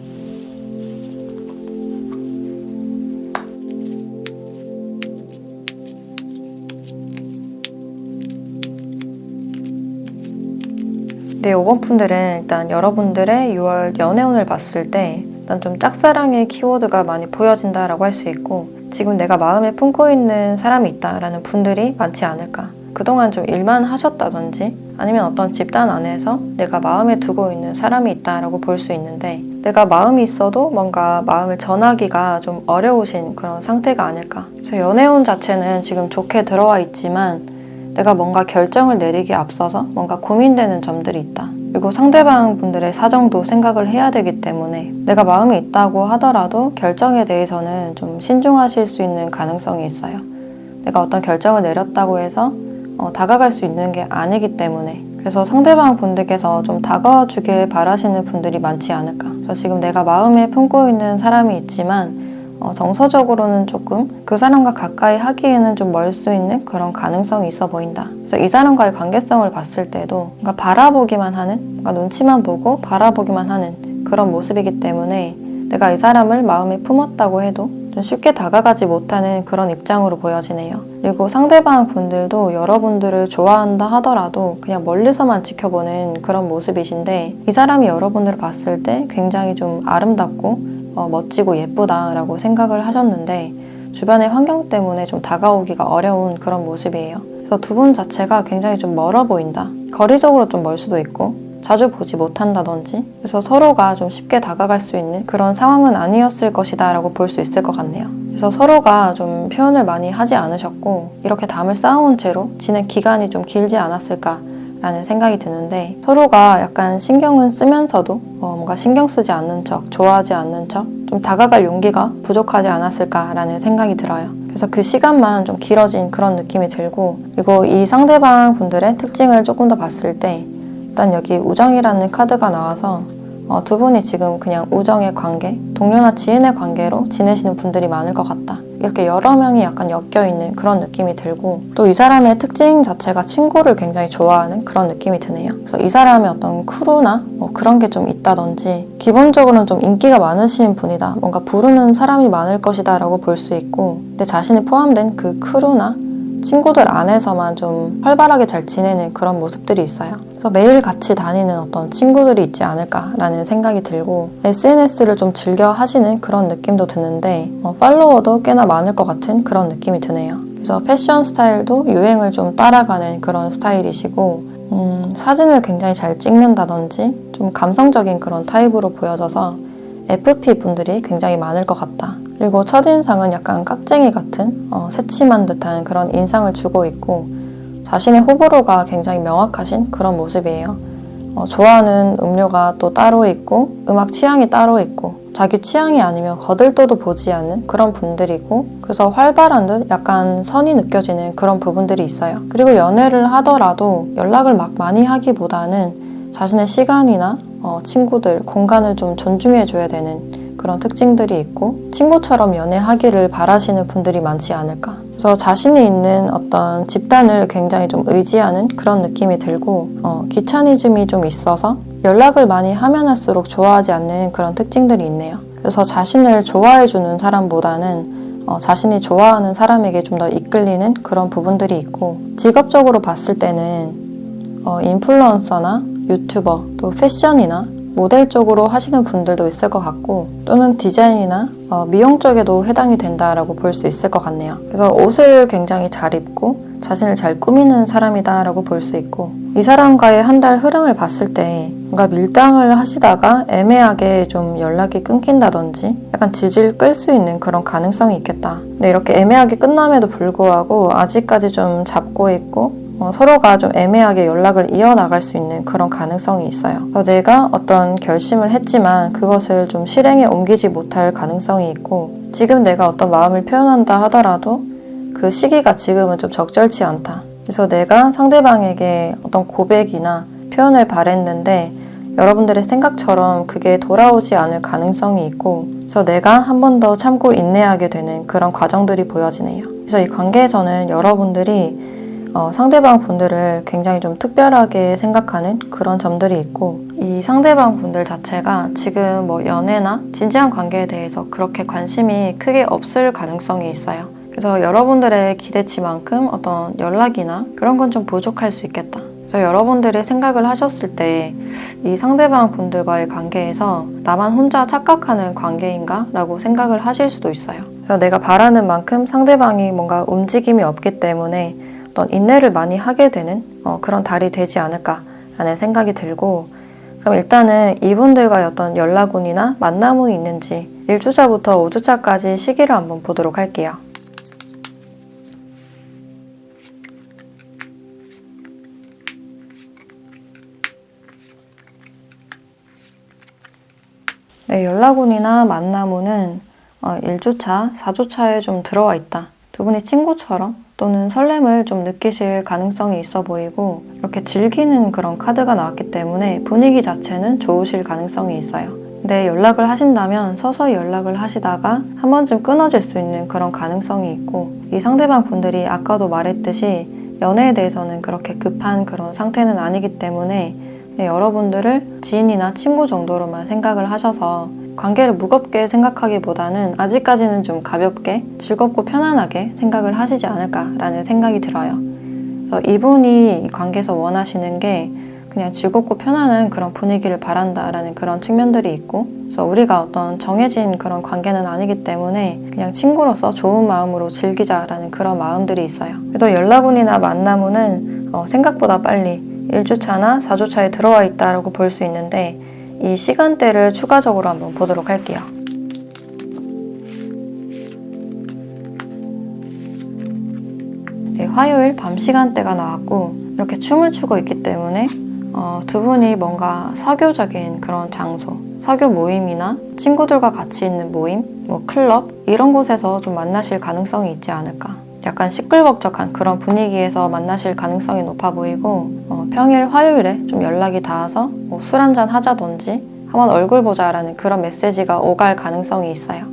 Speaker 1: 네, 5번 분들은 일단 여러분들의 6월 연애운을 봤을 때 일단 좀 짝사랑의 키워드가 많이 보여진다라고 할 수 있고, 지금 내가 마음에 품고 있는 사람이 있다라는 분들이 많지 않을까. 그동안 좀 일만 하셨다든지 아니면 어떤 집단 안에서 내가 마음에 두고 있는 사람이 있다라고 볼 수 있는데, 내가 마음이 있어도 뭔가 마음을 전하기가 좀 어려우신 그런 상태가 아닐까. 그래서 연애운 자체는 지금 좋게 들어와 있지만 내가 뭔가 결정을 내리기에 앞서서 뭔가 고민되는 점들이 있다. 그리고 상대방 분들의 사정도 생각을 해야 되기 때문에 내가 마음이 있다고 하더라도 결정에 대해서는 좀 신중하실 수 있는 가능성이 있어요. 내가 어떤 결정을 내렸다고 해서 다가갈 수 있는 게 아니기 때문에, 그래서 상대방 분들께서 좀 다가와 주길 바라시는 분들이 많지 않을까. 그래서 지금 내가 마음에 품고 있는 사람이 있지만 정서적으로는 조금 그 사람과 가까이 하기에는 좀 멀 수 있는 그런 가능성이 있어 보인다. 그래서 이 사람과의 관계성을 봤을 때도 뭔가 바라보기만 하는, 뭔가 눈치만 보고 바라보기만 하는 그런 모습이기 때문에 내가 이 사람을 마음에 품었다고 해도 좀 쉽게 다가가지 못하는 그런 입장으로 보여지네요. 그리고 상대방 분들도 여러분들을 좋아한다 하더라도 그냥 멀리서만 지켜보는 그런 모습이신데, 이 사람이 여러분들을 봤을 때 굉장히 좀 아름답고 멋지고 예쁘다라고 생각을 하셨는데 주변의 환경 때문에 좀 다가오기가 어려운 그런 모습이에요. 그래서 두 분 자체가 굉장히 좀 멀어 보인다. 거리적으로 좀 멀 수도 있고 자주 보지 못한다든지, 그래서 서로가 좀 쉽게 다가갈 수 있는 그런 상황은 아니었을 것이다 라고 볼 수 있을 것 같네요. 그래서 서로가 좀 표현을 많이 하지 않으셨고 이렇게 담을 쌓아온 채로 지낸 기간이 좀 길지 않았을까 라는 생각이 드는데, 서로가 약간 신경은 쓰면서도 뭔가 신경 쓰지 않는 척, 좋아하지 않는 척, 좀 다가갈 용기가 부족하지 않았을까라는 생각이 들어요. 그래서 그 시간만 좀 길어진 그런 느낌이 들고, 그리고 이 상대방 분들의 특징을 조금 더 봤을 때 일단 여기 우정이라는 카드가 나와서 두 분이 지금 그냥 우정의 관계, 동료나 지인의 관계로 지내시는 분들이 많을 것 같다. 이렇게 여러 명이 약간 엮여있는 그런 느낌이 들고, 또 이 사람의 특징 자체가 친구를 굉장히 좋아하는 그런 느낌이 드네요. 그래서 이 사람의 어떤 크루나 그런 게 좀 있다든지, 기본적으로는 좀 인기가 많으신 분이다, 뭔가 부르는 사람이 많을 것이다 라고 볼 수 있고, 내 자신이 포함된 그 크루나 친구들 안에서만 좀 활발하게 잘 지내는 그런 모습들이 있어요. 그래서 매일 같이 다니는 어떤 친구들이 있지 않을까라는 생각이 들고, SNS를 좀 즐겨 하시는 그런 느낌도 드는데 팔로워도 꽤나 많을 것 같은 그런 느낌이 드네요. 그래서 패션 스타일도 유행을 좀 따라가는 그런 스타일이시고, 사진을 굉장히 잘 찍는다든지 좀 감성적인 그런 타입으로 보여져서 FP 분들이 굉장히 많을 것 같다. 그리고 첫인상은 약간 깍쟁이 같은 새침한 듯한 그런 인상을 주고 있고, 자신의 호불호가 굉장히 명확하신 그런 모습이에요. 좋아하는 음료가 또 따로 있고 음악 취향이 따로 있고 자기 취향이 아니면 거들떠도 보지 않는 그런 분들이고 그래서 활발한 듯 약간 선이 느껴지는 그런 부분들이 있어요. 그리고 연애를 하더라도 연락을 막 많이 하기보다는 자신의 시간이나 친구들, 공간을 좀 존중해줘야 되는 그런 특징들이 있고 친구처럼 연애하기를 바라시는 분들이 많지 않을까. 그래서 자신이 있는 어떤 집단을 굉장히 좀 의지하는 그런 느낌이 들고 귀차니즘이 좀 있어서 연락을 많이 하면 할수록 좋아하지 않는 그런 특징들이 있네요. 그래서 자신을 좋아해주는 사람보다는 자신이 좋아하는 사람에게 좀 더 이끌리는 그런 부분들이 있고 직업적으로 봤을 때는 인플루언서나 유튜버 또 패션이나 모델 쪽으로 하시는 분들도 있을 것 같고 또는 디자인이나 미용 쪽에도 해당이 된다라고 볼 수 있을 것 같네요. 그래서 옷을 굉장히 잘 입고 자신을 잘 꾸미는 사람이다라고 볼 수 있고 이 사람과의 한 달 흐름을 봤을 때 뭔가 밀당을 하시다가 애매하게 좀 연락이 끊긴다든지 약간 질질 끌 수 있는 그런 가능성이 있겠다. 근데 이렇게 애매하게 끝남에도 불구하고 아직까지 좀 잡고 있고 서로가 좀 애매하게 연락을 이어나갈 수 있는 그런 가능성이 있어요. 그래서 내가 어떤 결심을 했지만 그것을 좀 실행에 옮기지 못할 가능성이 있고 지금 내가 어떤 마음을 표현한다 하더라도 그 시기가 지금은 좀 적절치 않다. 그래서 내가 상대방에게 어떤 고백이나 표현을 바랬는데 여러분들의 생각처럼 그게 돌아오지 않을 가능성이 있고 그래서 내가 한 번 더 참고 인내하게 되는 그런 과정들이 보여지네요. 그래서 이 관계에서는 여러분들이 상대방 분들을 굉장히 좀 특별하게 생각하는 그런 점들이 있고 이 상대방 분들 자체가 지금 연애나 진지한 관계에 대해서 그렇게 관심이 크게 없을 가능성이 있어요. 그래서 여러분들의 기대치만큼 어떤 연락이나 그런 건 좀 부족할 수 있겠다. 그래서 여러분들이 생각을 하셨을 때 이 상대방 분들과의 관계에서 나만 혼자 착각하는 관계인가? 라고 생각을 하실 수도 있어요. 그래서 내가 바라는 만큼 상대방이 뭔가 움직임이 없기 때문에 어떤 인내를 많이 하게 되는 그런 달이 되지 않을까라는 생각이 들고 그럼 일단은 이분들과의 어떤 연락운이나 만남운이 있는지 1주차부터 5주차까지 시기를 한번 보도록 할게요. 네, 연락운이나 만남운은 1주차, 4주차에 좀 들어와 있다. 두 분이 친구처럼 또는 설렘을 좀 느끼실 가능성이 있어 보이고 이렇게 즐기는 그런 카드가 나왔기 때문에 분위기 자체는 좋으실 가능성이 있어요. 근데 연락을 하신다면 서서히 연락을 하시다가 한 번쯤 끊어질 수 있는 그런 가능성이 있고 이 상대방 분들이 아까도 말했듯이 연애에 대해서는 그렇게 급한 그런 상태는 아니기 때문에 여러분들을 지인이나 친구 정도로만 생각을 하셔서 관계를 무겁게 생각하기보다는 아직까지는 좀 가볍게 즐겁고 편안하게 생각을 하시지 않을까라는 생각이 들어요. 그래서 이분이 관계에서 원하시는 게 그냥 즐겁고 편안한 그런 분위기를 바란다라는 그런 측면들이 있고 그래서 우리가 어떤 정해진 그런 관계는 아니기 때문에 그냥 친구로서 좋은 마음으로 즐기자라는 그런 마음들이 있어요. 또 연락운이나 만남운은 생각보다 빨리 1주차나 4주차에 들어와 있다고 볼 수 있는데 이 시간대를 추가적으로 한번 보도록 할게요. 네, 화요일 밤 시간대가 나왔고 이렇게 춤을 추고 있기 때문에 두 분이 뭔가 사교적인 그런 장소, 사교 모임이나 친구들과 같이 있는 모임, 클럽 이런 곳에서 좀 만나실 가능성이 있지 않을까. 약간 시끌벅적한 그런 분위기에서 만나실 가능성이 높아 보이고 평일 화요일에 좀 연락이 닿아서 술 한잔 하자든지 한번 얼굴 보자라는 그런 메시지가 오갈 가능성이 있어요.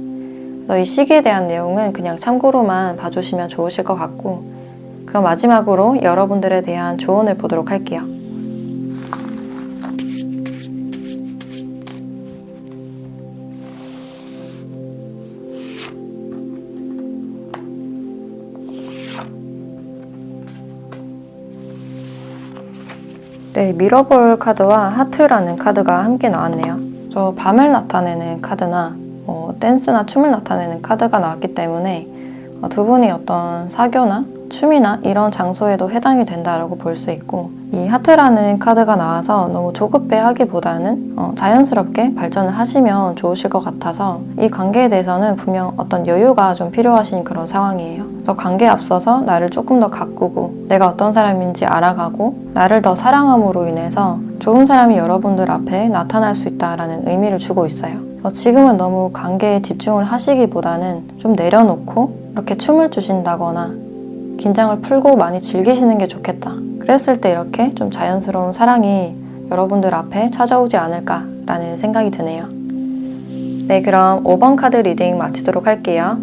Speaker 1: 그래서 이 시기에 대한 내용은 그냥 참고로만 봐주시면 좋으실 것 같고 그럼 마지막으로 여러분들에 대한 조언을 보도록 할게요. 네, 미러볼 카드와 하트라는 카드가 함께 나왔네요. 저 밤을 나타내는 카드나 댄스나 춤을 나타내는 카드가 나왔기 때문에 두 분이 어떤 사교나 춤이나 이런 장소에도 해당이 된다고 볼 수 있고 이 하트라는 카드가 나와서 너무 조급해 하기보다는 자연스럽게 발전을 하시면 좋으실 것 같아서 이 관계에 대해서는 분명 어떤 여유가 좀 필요하신 그런 상황이에요. 더 관계에 앞서서 나를 조금 더 가꾸고 내가 어떤 사람인지 알아가고 나를 더 사랑함으로 인해서 좋은 사람이 여러분들 앞에 나타날 수 있다라는 의미를 주고 있어요. 지금은 너무 관계에 집중을 하시기보다는 좀 내려놓고 이렇게 춤을 추신다거나 긴장을 풀고 많이 즐기시는 게 좋겠다. 그랬을 때 이렇게 좀 자연스러운 사랑이 여러분들 앞에 찾아오지 않을까라는 생각이 드네요. 네, 그럼 5번 카드 리딩 마치도록 할게요.